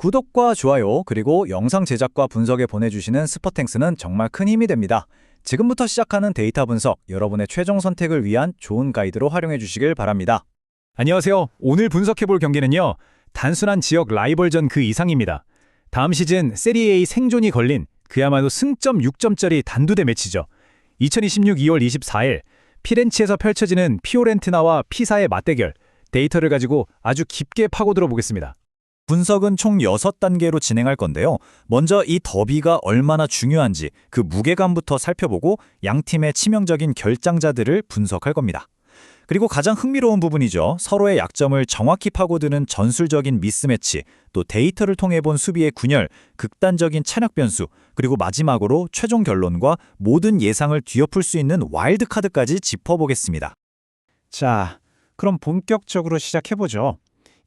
구독과 좋아요, 그리고 영상 제작과 분석에 보내주시는 스포탱스는 정말 큰 힘이 됩니다. 지금부터 시작하는 데이터 분석, 여러분의 최종 선택을 위한 좋은 가이드로 활용해 주시길 바랍니다. 안녕하세요. 오늘 분석해볼 경기는요, 단순한 지역 라이벌전 그 이상입니다. 다음 시즌 세리에 A 생존이 걸린 그야말로 승점 6점짜리 단두대 매치죠. 2026 2월 24일 피렌체에서 펼쳐지는 피오렌티나와 피사의 맞대결, 데이터를 가지고 아주 깊게 파고들어 보겠습니다. 분석은 총 6단계로 진행할 건데요. 먼저 이 더비가 얼마나 중요한지 그 무게감부터 살펴보고 양팀의 치명적인 결장자들을 분석할 겁니다. 그리고 가장 흥미로운 부분이죠. 서로의 약점을 정확히 파고드는 전술적인 미스매치, 또 데이터를 통해 본 수비의 균열, 극단적인 체력 변수, 그리고 마지막으로 최종 결론과 모든 예상을 뒤엎을 수 있는 와일드 카드까지 짚어보겠습니다. 자, 그럼 본격적으로 시작해보죠.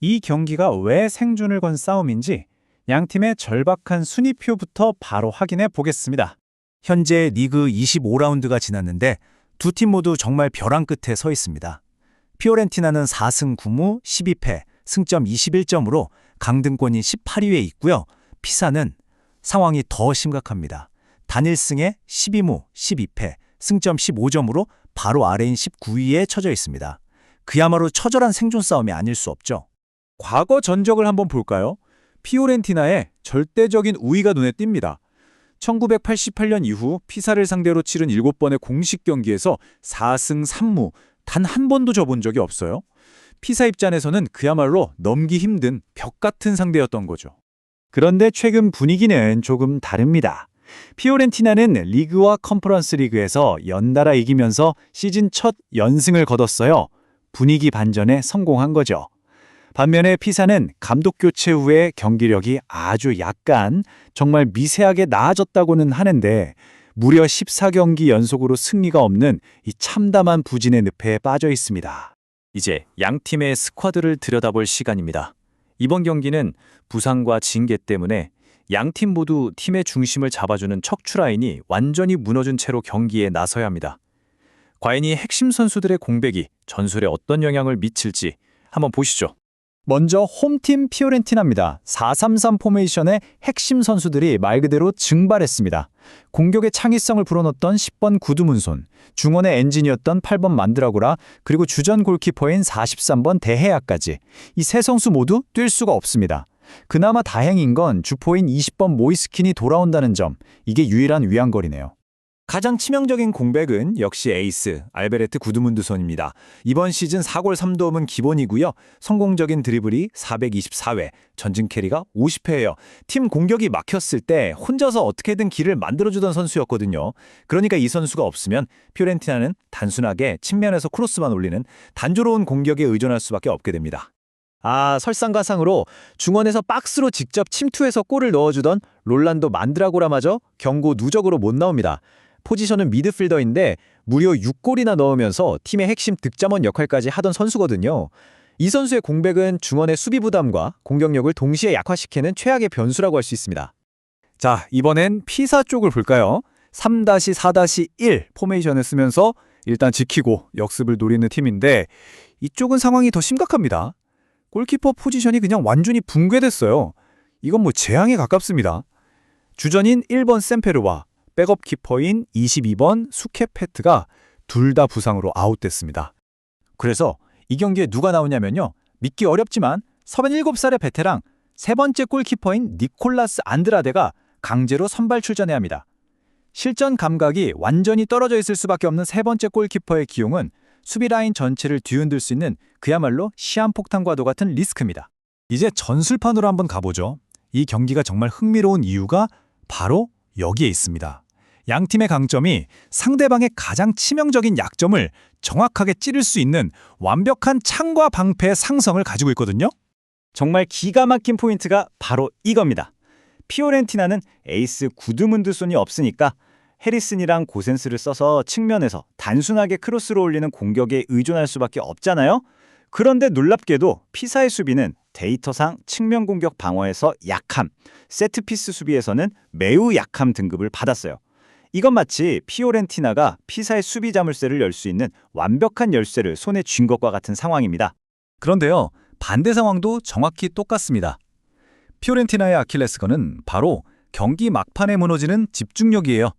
이 경기가 왜 생존을 건 싸움인지 양팀의 절박한 순위표부터 바로 확인해 보겠습니다. 현재 리그 25라운드가 지났는데 두 팀 모두 정말 벼랑 끝에 서 있습니다. 피오렌티나는 4승 9무 12패, 승점 21점으로 강등권이 18위에 있고요. 피사는 상황이 더 심각합니다. 단일승에 12무 12패, 승점 15점으로 바로 아래인 19위에 처져 있습니다. 그야말로 처절한 생존 싸움이 아닐 수 없죠. 과거 전적을 한번 볼까요? 피오렌티나의 절대적인 우위가 눈에 띕니다. 1988년 이후 피사를 상대로 치른 7번의 공식 경기에서 4승 3무, 단 한 번도 져본 적이 없어요. 피사 입장에서는 그야말로 넘기 힘든 벽 같은 상대였던 거죠. 그런데 최근 분위기는 조금 다릅니다. 피오렌티나는 리그와 컨퍼런스 리그에서 연달아 이기면서 시즌 첫 연승을 거뒀어요. 분위기 반전에 성공한 거죠. 반면에 피사는 감독 교체 후에 경기력이 아주 약간, 정말 미세하게 나아졌다고는 하는데 무려 14경기 연속으로 승리가 없는 이 참담한 부진의 늪에 빠져 있습니다. 이제 양팀의 스쿼드를 들여다볼 시간입니다. 이번 경기는 부상과 징계 때문에 양팀 모두 팀의 중심을 잡아주는 척추라인이 완전히 무너진 채로 경기에 나서야 합니다. 과연 이 핵심 선수들의 공백이 전술에 어떤 영향을 미칠지 한번 보시죠. 먼저 홈팀 피오렌티나입니다. 4-3-3 포메이션의 핵심 선수들이 말 그대로 증발했습니다. 공격의 창의성을 불어넣었던 10번 구두문손, 중원의 엔진이었던 8번 만드라고라, 그리고 주전 골키퍼인 43번 데헤아까지 이 세 선수 모두 뛸 수가 없습니다. 그나마 다행인 건 주포인 20번 모이스킨이 돌아온다는 점, 이게 유일한 위안거리네요. 가장 치명적인 공백은 역시 에이스 알베르트 구드문드손입니다. 이번 시즌 4골 3도움은 기본이고요. 성공적인 드리블이 424회, 전진 캐리가 50회예요. 팀 공격이 막혔을 때 혼자서 어떻게든 길을 만들어주던 선수였거든요. 그러니까 이 선수가 없으면 피오렌티나는 단순하게 측면에서 크로스만 올리는 단조로운 공격에 의존할 수밖에 없게 됩니다. 설상가상으로 중원에서 박스로 직접 침투해서 골을 넣어주던 롤란도 만드라고라마저 경고 누적으로 못 나옵니다. 포지션은 미드필더인데 무려 6골이나 넣으면서 팀의 핵심 득점원 역할까지 하던 선수거든요. 이 선수의 공백은 중원의 수비 부담과 공격력을 동시에 약화시키는 최악의 변수라고 할 수 있습니다. 자, 이번엔 피사 쪽을 볼까요? 3-4-1 포메이션을 쓰면서 일단 지키고 역습을 노리는 팀인데 이쪽은 상황이 더 심각합니다. 골키퍼 포지션이 그냥 완전히 붕괴됐어요. 이건 뭐 재앙에 가깝습니다. 주전인 1번 샘페르와 백업 키퍼인 22번 수케페트가 둘 다 부상으로 아웃됐습니다. 그래서 이 경기에 누가 나오냐면요. 믿기 어렵지만 37살의 베테랑 세 번째 골키퍼인 니콜라스 안드라데가 강제로 선발 출전해야 합니다. 실전 감각이 완전히 떨어져 있을 수밖에 없는 세 번째 골키퍼의 기용은 수비 라인 전체를 뒤흔들 수 있는 그야말로 시한폭탄과도 같은 리스크입니다. 이제 전술판으로 한번 가보죠. 이 경기가 정말 흥미로운 이유가 바로 여기에 있습니다. 양팀의 강점이 상대방의 가장 치명적인 약점을 정확하게 찌를 수 있는 완벽한 창과 방패의 상성을 가지고 있거든요. 정말 기가 막힌 포인트가 바로 이겁니다. 피오렌티나는 에이스 구드문드손이 없으니까 해리슨이랑 고센스를 써서 측면에서 단순하게 크로스로 올리는 공격에 의존할 수밖에 없잖아요. 그런데 놀랍게도 피사의 수비는 데이터상 측면 공격 방어에서 약함, 세트피스 수비에서는 매우 약함 등급을 받았어요. 이건 마치 피오렌티나가 피사의 수비 자물쇠를 열 수 있는 완벽한 열쇠를 손에 쥔 것과 같은 상황입니다. 그런데요, 반대 상황도 정확히 똑같습니다. 피오렌티나의 아킬레스건은 바로 경기 막판에 무너지는 집중력이에요.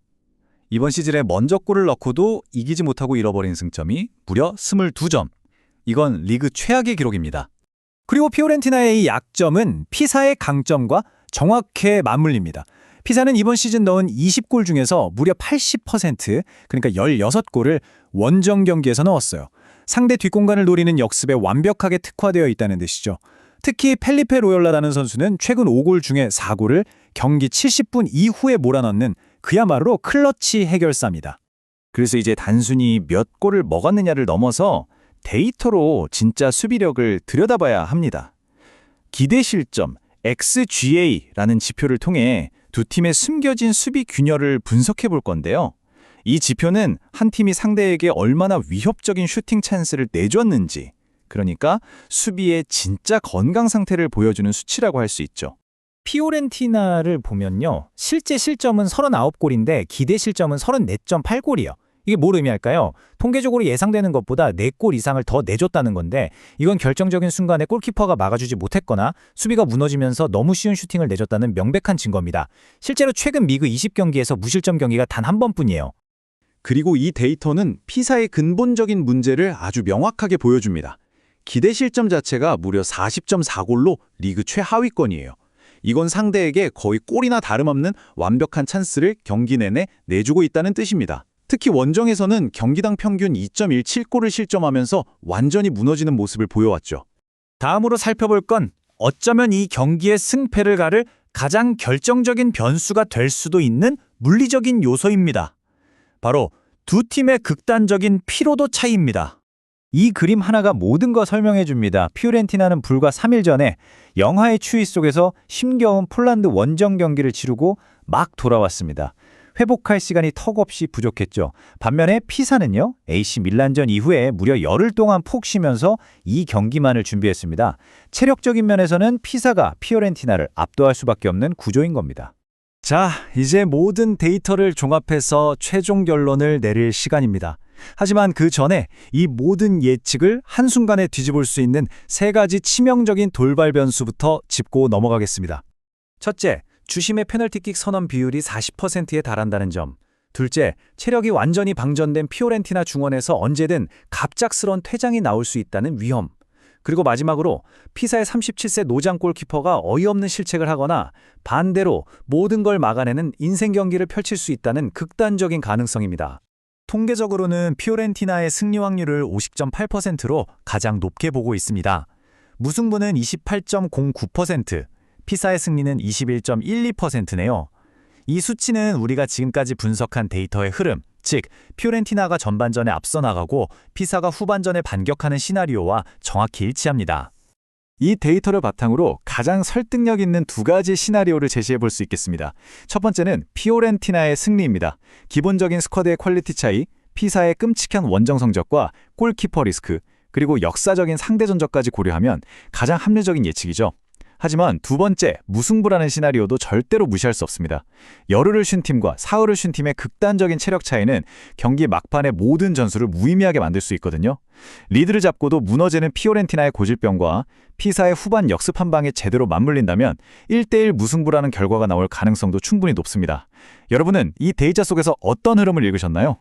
이번 시즌에 먼저 골을 넣고도 이기지 못하고 잃어버린 승점이 무려 22점. 이건 리그 최악의 기록입니다. 그리고 피오렌티나의 이 약점은 피사의 강점과 정확하게 맞물립니다. 피사는 이번 시즌 넣은 20골 중에서 무려 80%, 그러니까 16골을 원정 경기에서 넣었어요. 상대 뒷공간을 노리는 역습에 완벽하게 특화되어 있다는 뜻이죠. 특히 펠리페 로열라라는 선수는 최근 5골 중에 4골을 경기 70분 이후에 몰아넣는 그야말로 클러치 해결사입니다. 그래서 이제 단순히 몇 골을 먹었느냐를 넘어서 데이터로 진짜 수비력을 들여다봐야 합니다. 기대 실점, XGA라는 지표를 통해 두 팀의 숨겨진 수비 균열을 분석해 볼 건데요. 이 지표는 한 팀이 상대에게 얼마나 위협적인 슈팅 찬스를 내줬는지, 그러니까 수비의 진짜 건강 상태를 보여주는 수치라고 할 수 있죠. 피오렌티나를 보면요. 실제 실점은 39골인데 기대 실점은 34.8골이요. 이게 뭘 의미할까요? 통계적으로 예상되는 것보다 4골 이상을 더 내줬다는 건데 이건 결정적인 순간에 골키퍼가 막아주지 못했거나 수비가 무너지면서 너무 쉬운 슈팅을 내줬다는 명백한 증거입니다. 실제로 최근 미그 20경기에서 무실점 경기가 단 한 번뿐이에요. 그리고 이 데이터는 피사의 근본적인 문제를 아주 명확하게 보여줍니다. 기대 실점 자체가 무려 40.4골로 리그 최하위권이에요. 이건 상대에게 거의 골이나 다름없는 완벽한 찬스를 경기 내내 내주고 있다는 뜻입니다. 특히 원정에서는 경기당 평균 2.17골을 실점하면서 완전히 무너지는 모습을 보여왔죠. 다음으로 살펴볼 건 어쩌면 이 경기의 승패를 가를 가장 결정적인 변수가 될 수도 있는 물리적인 요소입니다. 바로 두 팀의 극단적인 피로도 차이입니다. 이 그림 하나가 모든 걸 설명해 줍니다. 피오렌티나는 불과 3일 전에 영하의 추위 속에서 힘겨운 폴란드 원정 경기를 치르고 막 돌아왔습니다. 회복할 시간이 턱없이 부족했죠. 반면에 피사는요, AC 밀란전 이후에 무려 열흘 동안 푹 쉬면서 이 경기만을 준비했습니다. 체력적인 면에서는 피사가 피오렌티나를 압도할 수밖에 없는 구조인 겁니다. 자, 이제 모든 데이터를 종합해서 최종 결론을 내릴 시간입니다. 하지만 그 전에 이 모든 예측을 한순간에 뒤집을 수 있는 3가지 치명적인 돌발 변수부터 짚고 넘어가겠습니다. 첫째, 주심의 페널티킥 선언 비율이 40%에 달한다는 점. 둘째, 체력이 완전히 방전된 피오렌티나 중원에서 언제든 갑작스런 퇴장이 나올 수 있다는 위험. 그리고 마지막으로 피사의 37세 노장 골키퍼가 어이없는 실책을 하거나 반대로 모든 걸 막아내는 인생 경기를 펼칠 수 있다는 극단적인 가능성입니다. 통계적으로는 피오렌티나의 승리 확률을 50.8%로 가장 높게 보고 있습니다. 무승부는 28.09%, 피사의 승리는 21.12%네요. 이 수치는 우리가 지금까지 분석한 데이터의 흐름, 즉 피오렌티나가 전반전에 앞서 나가고 피사가 후반전에 반격하는 시나리오와 정확히 일치합니다. 이 데이터를 바탕으로 가장 설득력 있는 2가지 시나리오를 제시해 볼 수 있겠습니다. 첫 번째는 피오렌티나의 승리입니다. 기본적인 스쿼드의 퀄리티 차이, 피사의 끔찍한 원정 성적과 골키퍼 리스크, 그리고 역사적인 상대 전적까지 고려하면 가장 합리적인 예측이죠. 하지만 두 번째, 무승부라는 시나리오도 절대로 무시할 수 없습니다. 열흘을 쉰 팀과 사흘을 쉰 팀의 극단적인 체력 차이는 경기 막판의 모든 전술을 무의미하게 만들 수 있거든요. 리드를 잡고도 무너지는 피오렌티나의 고질병과 피사의 후반 역습 한 방에 제대로 맞물린다면 1대1 무승부라는 결과가 나올 가능성도 충분히 높습니다. 여러분은 이 데이터 속에서 어떤 흐름을 읽으셨나요?